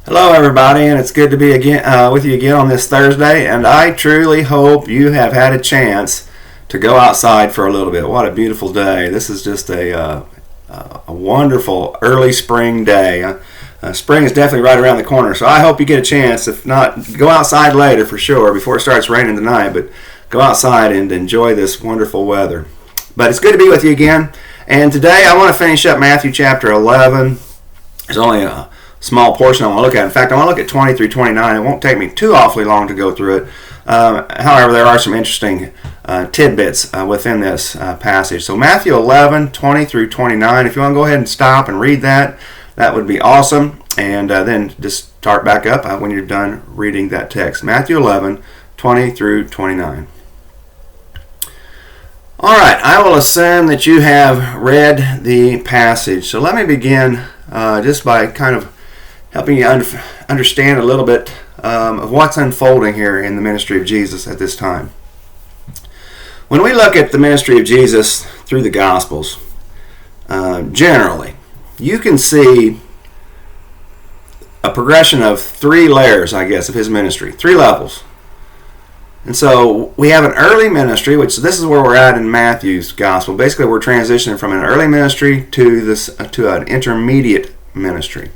Hello, everybody, and it's good to be with you again on this Thursday. And I truly hope you have had a chance to go outside for a little bit. What a beautiful day! This is just a wonderful early spring day. Spring is definitely right around the corner, so I hope you get a chance. If not, go outside later for sure before it starts raining tonight. But go outside and enjoy this wonderful weather. But it's good to be with you again. And today I want to finish up Matthew chapter 11. There's only a small portion I want to look at. In fact, I want to look at 20 through 29. It won't take me too awfully long to go through it. However, there are some interesting tidbits within this passage. So Matthew 11, 20 through 29. If you want to go ahead and stop and read that, that would be awesome. And then just start back up when you're done reading that text. Matthew 11, 20 through 29. All right, I will assume that you have read the passage. So let me begin just by kind of helping you understand a little bit of what's unfolding here in the ministry of Jesus at this time. When we look at the ministry of Jesus through the Gospels, generally, you can see a progression of three layers, I guess, of his ministry, three levels. And so we have an early ministry, which this is where we're at in Matthew's Gospel. Basically, we're transitioning from an early ministry to an intermediate ministry.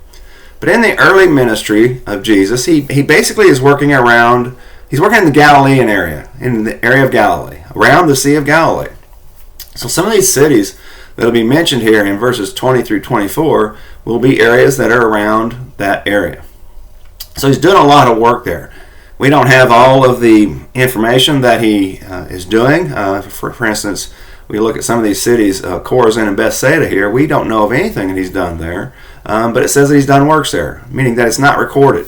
But in the early ministry of Jesus, he basically is working in the Galilean area, in the area of Galilee, around the Sea of Galilee. So some of these cities that will be mentioned here in verses 20 through 24 will be areas that are around that area. So he's doing a lot of work there. We don't have all of the information that he is doing. For instance, we look at some of these cities, Chorazin and Bethsaida here. We don't know of anything that he's done there. But it says that he's done works there, meaning that it's not recorded.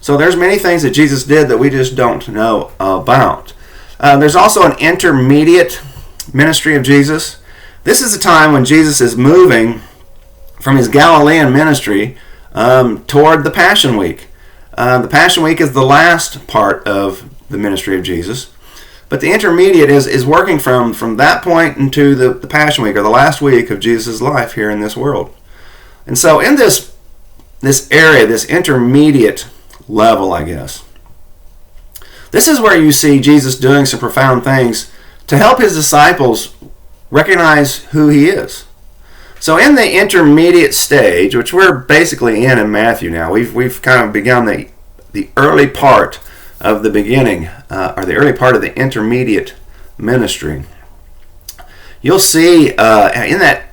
So there's many things that Jesus did that we just don't know about. There's also an intermediate ministry of Jesus. This is a time when Jesus is moving from his Galilean ministry toward the Passion Week. The Passion Week is the last part of the ministry of Jesus. But the intermediate is working from that point into the Passion Week, or the last week of Jesus' life here in this world. And so in this area, this intermediate level, I guess, this is where you see Jesus doing some profound things to help his disciples recognize who he is. So in the intermediate stage, which we're basically in Matthew now, we've kind of begun the early part of the beginning, or the early part of the intermediate ministry. You'll see in that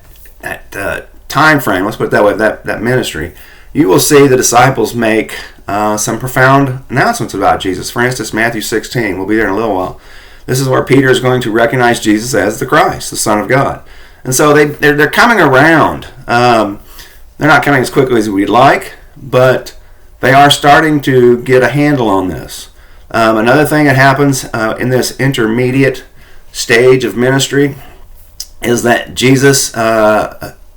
time frame, let's put it that way, that ministry, you will see the disciples make some profound announcements about Jesus. For instance, Matthew 16, we'll be there in a little while. This is where Peter is going to recognize Jesus as the Christ, the Son of God. And so they're coming around. They're not coming as quickly as we'd like, but they are starting to get a handle on this. Another thing that happens in this intermediate stage of ministry is that Jesus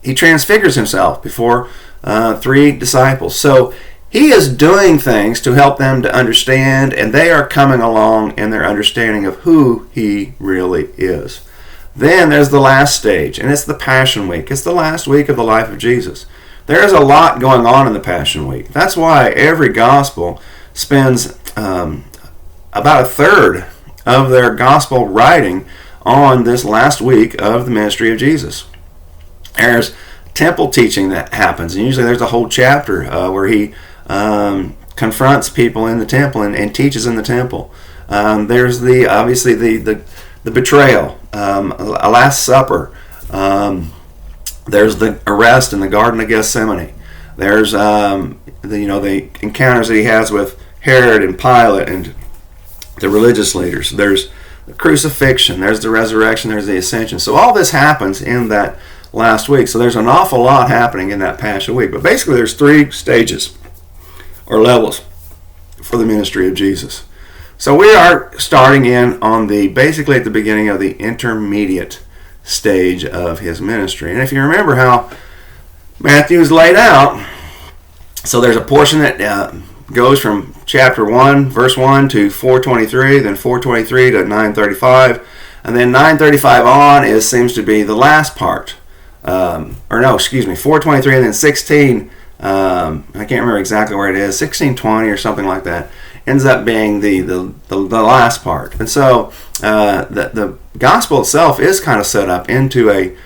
he transfigures himself before three disciples. So he is doing things to help them to understand, and they are coming along in their understanding of who he really is. Then there's the last stage, and it's the Passion Week. It's the last week of the life of Jesus. There is a lot going on in the Passion Week. That's why every gospel spends about a third of their gospel writing on this last week of the ministry of Jesus. There's temple teaching that happens, and usually there's a whole chapter where he confronts people in the temple and teaches in the temple. There's obviously the betrayal, a Last Supper. There's the arrest in the Garden of Gethsemane. There's the encounters that he has with Herod and Pilate and the religious leaders. There's the crucifixion. There's the resurrection. There's the ascension. So all this happens in that last week. So there's an awful lot happening in that Passion Week. But basically there's three stages or levels for the ministry of Jesus. So we are starting in on basically at the beginning of the intermediate stage of his ministry. And if you remember how Matthew is laid out, so there's a portion that goes from chapter 1, verse 1 to 423, then 423 to 935, and then 935 on seems to be the last part. 423 and then 16 I can't remember exactly where it is, 1620 or something like that, ends up being the last part. And so the gospel itself is kind of set up into a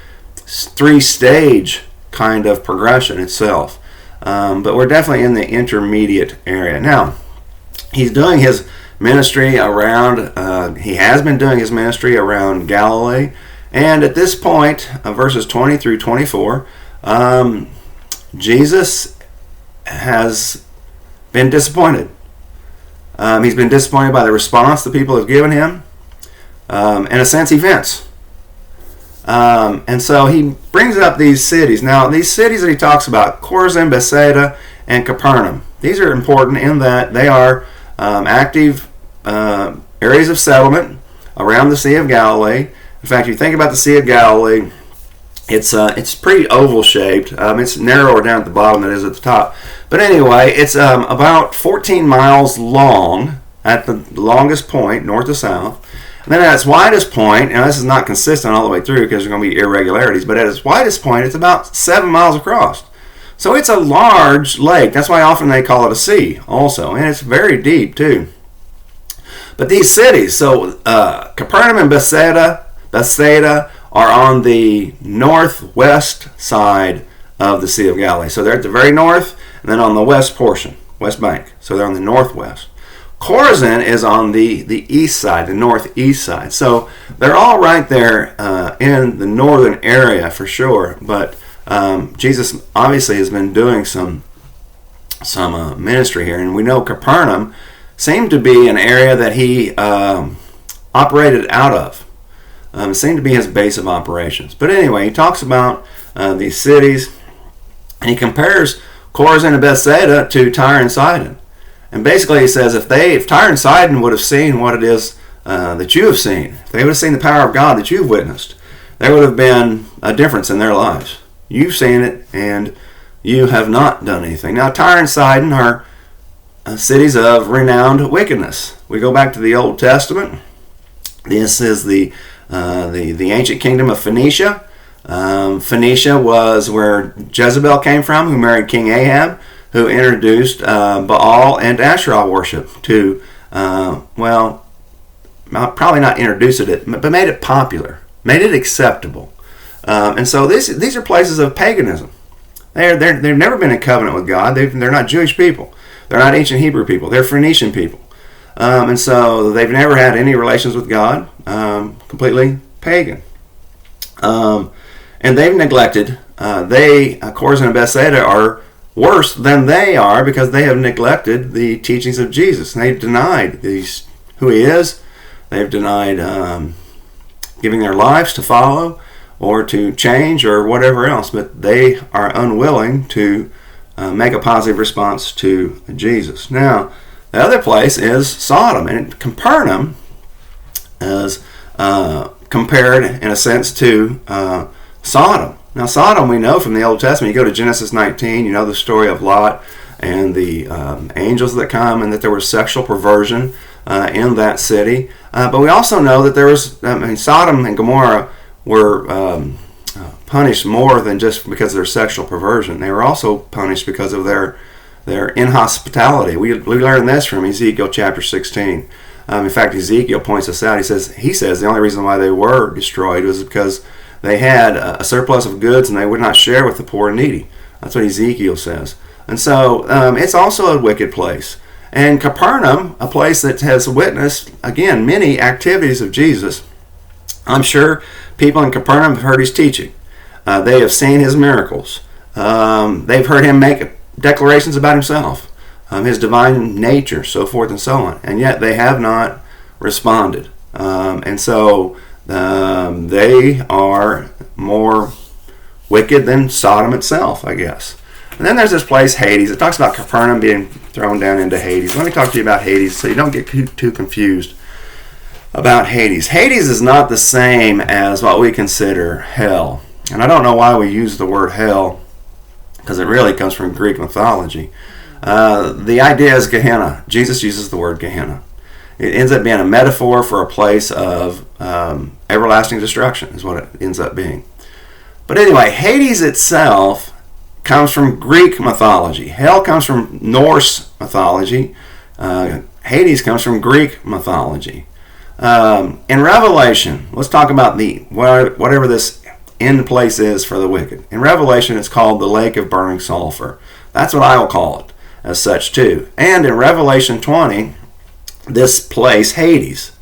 3-stage kind of progression itself. But we're definitely in the intermediate area. Now, he's doing his ministry around, he has been doing his ministry around Galilee. And at this point, verses 20 through 24, Jesus has been disappointed. He's been disappointed by the response the people have given him. In a sense, events. And so he brings up these cities. Now, these cities that he talks about, Chorazin, Bethsaida, and Capernaum, these are important in that they are active areas of settlement around the Sea of Galilee. In fact, if you think about the Sea of Galilee, it's pretty oval shaped. It's narrower down at the bottom than it is at the top. But anyway, it's about 14 miles long at the longest point, north to south. And then at its widest point, and this is not consistent all the way through because there's going to be irregularities, but at its widest point, it's about 7 miles across. So it's a large lake. That's why often they call it a sea also. And it's very deep too. But these cities, so Capernaum and Bethsaida are on the northwest side of the Sea of Galilee. So they're at the very north and then on the west portion, west bank. So they're on the northwest. Chorazin is on the east side, the northeast side. So they're all right there in the northern area for sure. But Jesus obviously has been doing some ministry here. And we know Capernaum seemed to be an area that he operated out of. Seemed to be his base of operations. But anyway, he talks about these cities, and he compares Chorazin and Bethsaida to Tyre and Sidon. And basically he says if Tyre and Sidon would have seen what it is that you have seen, if they would have seen the power of God that you've witnessed, there would have been a difference in their lives. You've seen it, and you have not done anything. Now, Tyre and Sidon are cities of renowned wickedness. We go back to the Old Testament. This is the ancient kingdom of Phoenicia. Phoenicia was where Jezebel came from, who married King Ahab, who introduced Baal and Asherah worship to, probably not introduced it, but made it popular, made it acceptable. And so these are places of paganism. They've never been in covenant with God. They're not Jewish people. They're not ancient Hebrew people. They're Phoenician people. And so they've never had any relations with God, completely pagan. And they've neglected, Chorazin and Bethsaida are worse than they are because they have neglected the teachings of Jesus. They've denied who he is. They've denied giving their lives to follow or to change or whatever else. But they are unwilling to make a positive response to Jesus. Now, the other place is Sodom. And Capernaum is compared, in a sense, to Sodom. Now, Sodom, we know from the Old Testament. You go to Genesis 19, you know the story of Lot and the angels that come, and that there was sexual perversion in that city. But we also know that there was, Sodom and Gomorrah were punished more than just because of their sexual perversion. They were also punished because of their inhospitality. We learn this from Ezekiel chapter 16. In fact, Ezekiel points this out. He says the only reason why they were destroyed was because they had a surplus of goods and they would not share with the poor and needy. That's what Ezekiel says. And so it's also a wicked place. And Capernaum, a place that has witnessed, again, many activities of Jesus. I'm sure people in Capernaum have heard his teaching. They have seen his miracles. They've heard him make declarations about himself, his divine nature, so forth and so on. And yet they have not responded. And so they are more wicked than Sodom itself, I guess. And then there's this place, Hades. It talks about Capernaum being thrown down into Hades. Let me talk to you about Hades so you don't get too confused about Hades. Hades is not the same as what we consider hell. And I don't know why we use the word hell, because it really comes from Greek mythology. The idea is Gehenna. Jesus uses the word Gehenna. It ends up being a metaphor for a place of everlasting destruction, is what it ends up being. But anyway, Hades itself comes from Greek mythology. Hell comes from Norse mythology. Hades comes from Greek mythology. In Revelation, let's talk about whatever this end place is for the wicked. In Revelation, it's called the lake of burning sulfur. That's what I will call it as such too. And in Revelation 20, this place, Hades,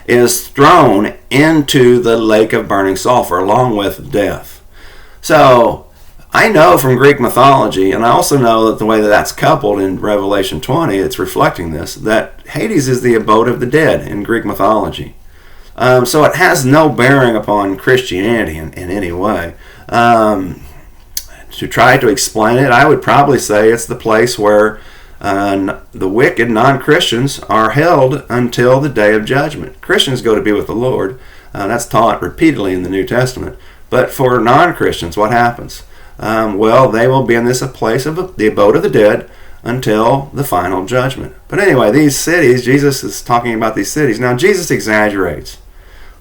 is thrown into the lake of burning sulfur along with death. So I know from Greek mythology, and I also know that the way that that's coupled in Revelation 20, it's reflecting this, that Hades is the abode of the dead in Greek mythology. So it has no bearing upon Christianity in any way. To try to explain it, I would probably say it's the place where the wicked non-Christians are held until the day of judgment. Christians go to be with the Lord. That's taught repeatedly in the New Testament. But for non-Christians, what happens? Well, they will be in this place of the abode of the dead until the final judgment. But anyway, these cities, Jesus is talking about these cities. Now, Jesus exaggerates.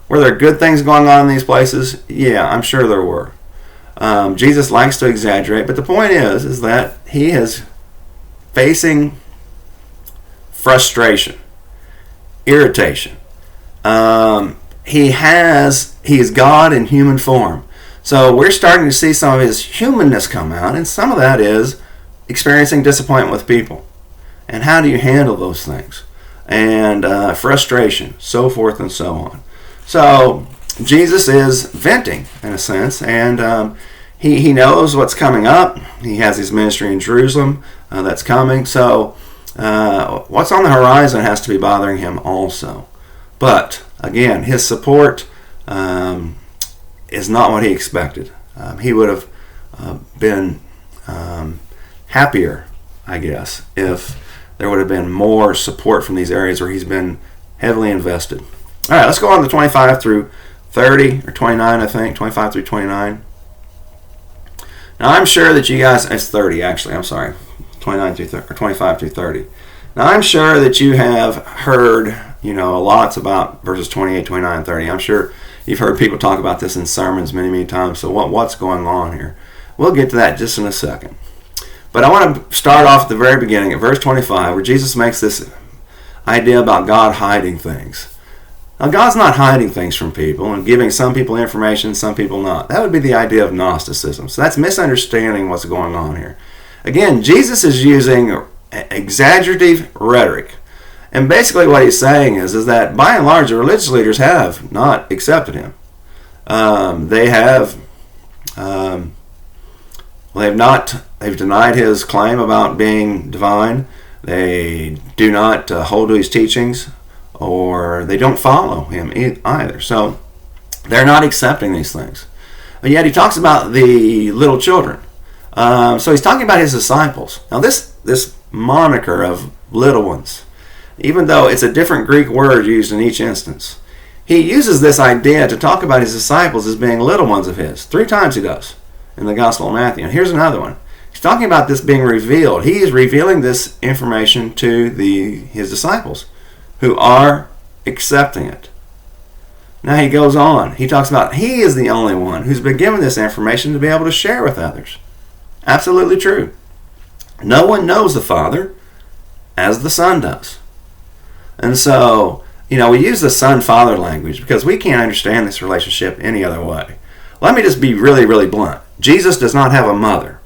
Were there good things going on in these places? Yeah, I'm sure there were. Jesus likes to exaggerate, but the point is that he is facing frustration, irritation. He is God in human form. So we're starting to see some of his humanness come out, and some of that is experiencing disappointment with people. And how do you handle those things? And frustration, so forth and so on. So Jesus is venting, in a sense, and he knows what's coming up. He has his ministry in Jerusalem that's coming. So what's on the horizon has to be bothering him also. But, again, his support is not what he expected. He would have been happier, I guess, if there would have been more support from these areas where he's been heavily invested. All right, let's go on to 25 through 30, or 29, I think, 25 through 29. Now, I'm sure that you guys, it's 30 actually, I'm sorry, 29 through 30, or 25 through 30. Now, I'm sure that you have heard, lots about verses 28, 29, and 30. I'm sure you've heard people talk about this in sermons many, many times. So what's going on here? We'll get to that just in a second. But I want to start off at the very beginning, at verse 25, where Jesus makes this idea about God hiding things. Now, God's not hiding things from people and giving some people information, some people not. That would be the idea of Gnosticism. So that's misunderstanding what's going on here. Again, Jesus is using exaggerative rhetoric. And basically what he's saying is that by and large the religious leaders have not accepted him. They've denied his claim about being divine. They do not hold to his teachings, or they don't follow him either. So they're not accepting these things. But yet he talks about the little children. So he's talking about his disciples. Now this moniker of little ones, even though it's a different Greek word used in each instance, he uses this idea to talk about his disciples as being little ones of his. 3 times he does in the Gospel of Matthew. And here's another one. He's talking about this being revealed. He is revealing this information to his disciples who are accepting it. Now he goes on. He talks about he is the only one who's been given this information to be able to share with others. Absolutely true. No one knows the Father as the Son does. And so, we use the son-father language because we can't understand this relationship any other way. Let me just be really, really blunt. Jesus does not have a mother.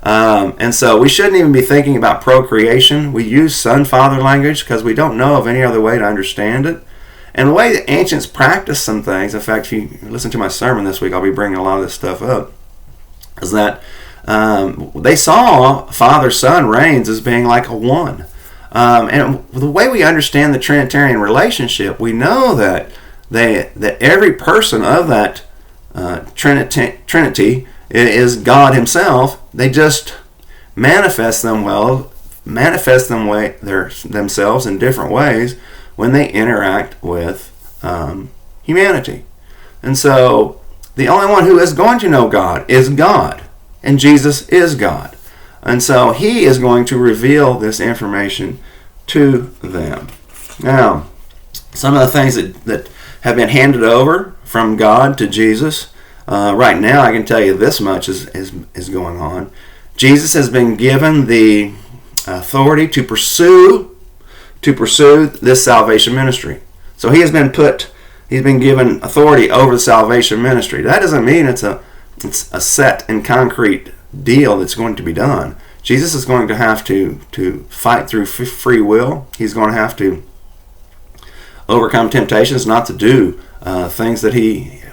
And so we shouldn't even be thinking about procreation. We use son-father language because we don't know of any other way to understand it. And the way the ancients practiced some things, in fact, if you listen to my sermon this week, I'll be bringing a lot of this stuff up, is that they saw father-son reigns as being like a one. And the way we understand the Trinitarian relationship, we know that every person of that Trinity is God himself. They just manifest themselves in different ways when they interact with humanity. And so the only one who is going to know God is God, and Jesus is God. And so he is going to reveal this information to them. Now, some of the things that have been handed over from God to Jesus, Right now, I can tell you this much is going on. Jesus has been given the authority to pursue this salvation ministry. So he's been given authority over the salvation ministry. That doesn't mean it's a set and concrete deal that's going to be done. Jesus is going to have to fight through free will. He's going to have to overcome temptations not to do things that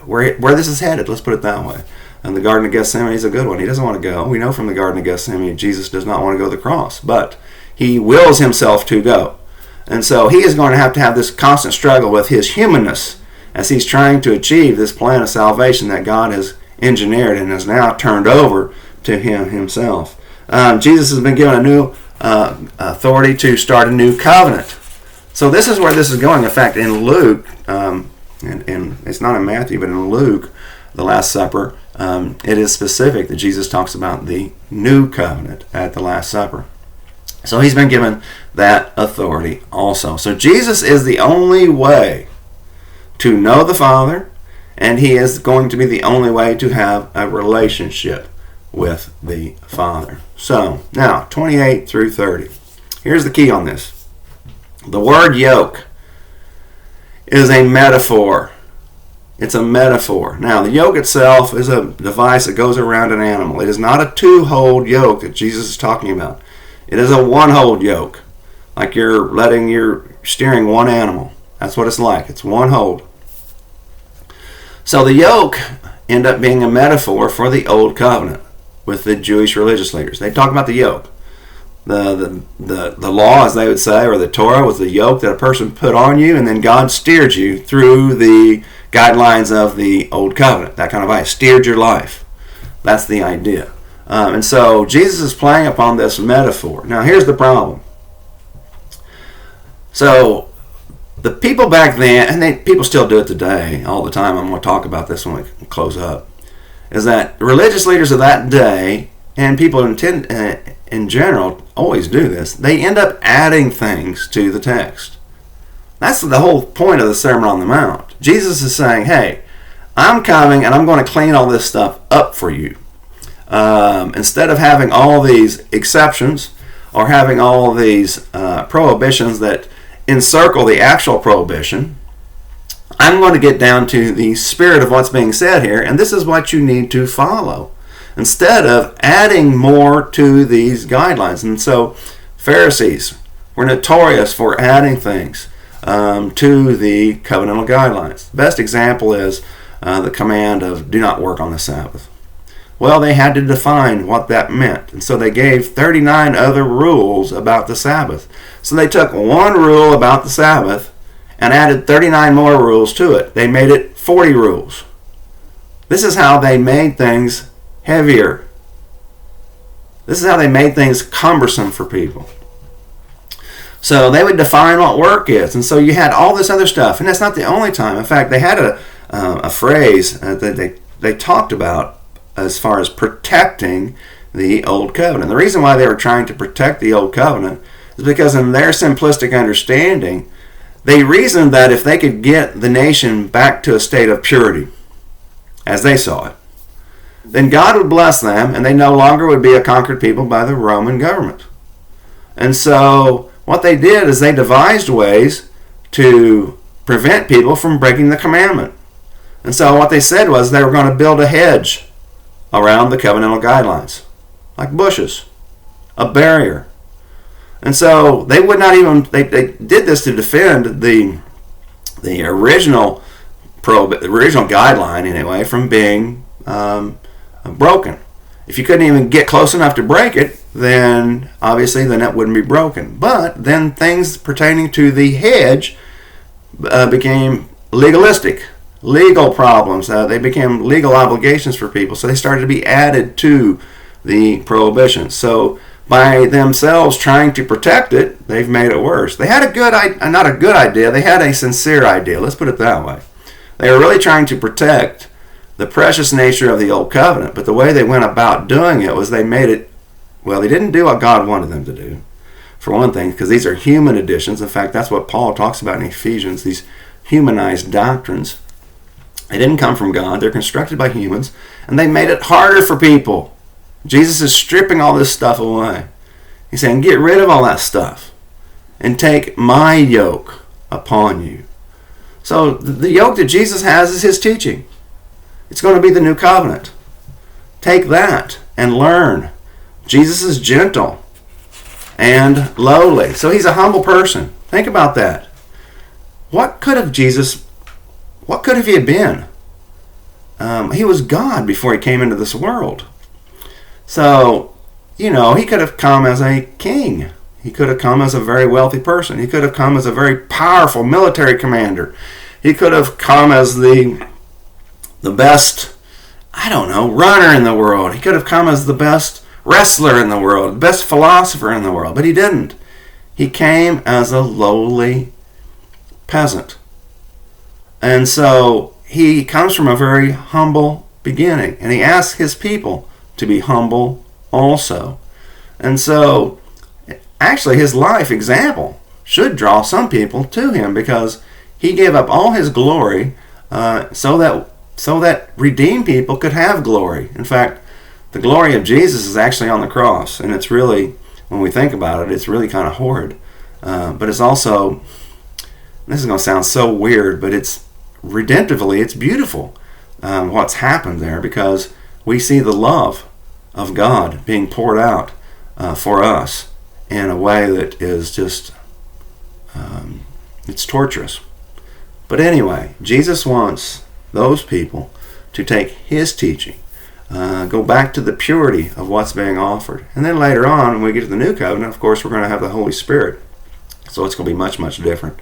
where this is headed. Let's put it that way. And the Garden of Gethsemane is a good one. He doesn't want to go. We know from the Garden of Gethsemane Jesus does not want to go to the cross, but he wills himself to go. And so he is going to have this constant struggle with his humanness as he's trying to achieve this plan of salvation that God has engineered and has now turned over to him himself. Jesus has been given a new authority to start a new covenant. So this is where this is going. In fact, in Luke, and it's not in Matthew, but in Luke, the Last Supper, it is specific that Jesus talks about the new covenant at the Last Supper. So he's been given that authority also. So Jesus is the only way to know the Father, and he is going to be the only way to have a relationship with the Father. So now 28 through 30. Here's the key on this. The word yoke is a metaphor. It's a metaphor. Now, the yoke itself is a device that goes around an animal. It is not a two-hold yoke that Jesus is talking about. It is a one-hold yoke, like you're steering one animal. That's what it's like. It's one hold. So the yoke ended up being a metaphor for the Old Covenant with the Jewish religious leaders. They talk about the yoke. The law, as they would say, or the Torah, was the yoke that a person put on you, and then God steered you through the guidelines of the Old Covenant. That kind of idea. Steered your life. That's the idea. And so Jesus is playing upon this metaphor. Now here's the problem. So the people back then, and people still do it today all the time, I'm going to talk about this when we close up, is that the religious leaders of that day, and people in general always do this, they end up adding things to the text. That's the whole point of the Sermon on the Mount. Jesus is saying, hey, I'm coming and I'm going to clean all this stuff up for you. Instead of having all these exceptions or having all these prohibitions that encircle the actual prohibition, I'm going to get down to the spirit of what's being said here, and this is what you need to follow, instead of adding more to these guidelines. And so Pharisees were notorious for adding things to the covenantal guidelines. The best example is the command of do not work on the Sabbath. Well, they had to define what that meant, and so they gave 39 other rules about the Sabbath. So they took one rule about the Sabbath and added 39 more rules to it. They made it 40 rules. This is how they made things heavier. This is how they made things cumbersome for people. So they would define what work is, and so you had all this other stuff, and that's not the only time. In fact, they had a phrase that they talked about as far as protecting the Old Covenant. The reason why they were trying to protect the Old Covenant is because in their simplistic understanding, they reasoned that if they could get the nation back to a state of purity, as they saw it, then God would bless them and they no longer would be a conquered people by the Roman government. And so what they did is they devised ways to prevent people from breaking the commandment. And so what they said was they were going to build a hedge around the covenantal guidelines, like bushes, a barrier. And so they would not even, they did this to defend the original guideline anyway from being broken. If you couldn't even get close enough to break it, then obviously the net wouldn't be broken. But then things pertaining to the hedge became legalistic. Legal problems. They became legal obligations for people. So they started to be added to the prohibitions. So by themselves trying to protect it, they've made it worse. They had not a good idea, they had a sincere idea. Let's put it that way. They were really trying to protect the precious nature of the Old Covenant, but the way they went about doing it was they made it, well, they didn't do what God wanted them to do, for one thing, because these are human additions. In fact, that's what Paul talks about in Ephesians, these humanized doctrines. They didn't come from God. They're constructed by humans, and they made it harder for people. Jesus is stripping all this stuff away. He's saying, get rid of all that stuff and take my yoke upon you. So the yoke that Jesus has is his teaching. It's going to be the new covenant. Take that and learn. Jesus is gentle and lowly. So he's a humble person. Think about that. What could have he have been? He was God before he came into this world. So, he could have come as a king. He could have come as a very wealthy person. He could have come as a very powerful military commander. He could have come as the best, runner in the world. He could have come as the best wrestler in the world, the best philosopher in the world. But he didn't. He came as a lowly peasant. And so he comes from a very humble beginning. And he asks his people to be humble also. And so actually his life example should draw some people to him, because he gave up all his glory so that redeemed people could have glory. In fact, the glory of Jesus is actually on the cross, and it's really, when we think about it, it's really kind of horrid. But it's also, this is going to sound so weird, but it's redemptively, it's beautiful what's happened there, because we see the love of God being poured out for us in a way that is just, it's torturous. But anyway, Jesus wants those people to take his teaching, go back to the purity of what's being offered. And then later on, when we get to the new covenant, of course, we're going to have the Holy Spirit. So it's going to be much, much different.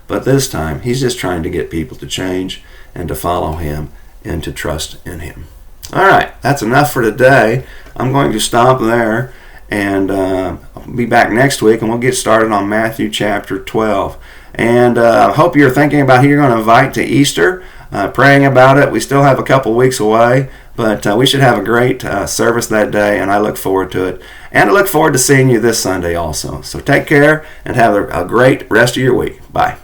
But this time, he's just trying to get people to change and to follow him and to trust in him. All right, that's enough for today. I'm going to stop there, and I'll be back next week, and we'll get started on Matthew chapter 12. And I hope you're thinking about who you're going to invite to Easter, praying about it. We still have a couple weeks away, but we should have a great service that day, and I look forward to it. And I look forward to seeing you this Sunday also. So take care and have a great rest of your week. Bye.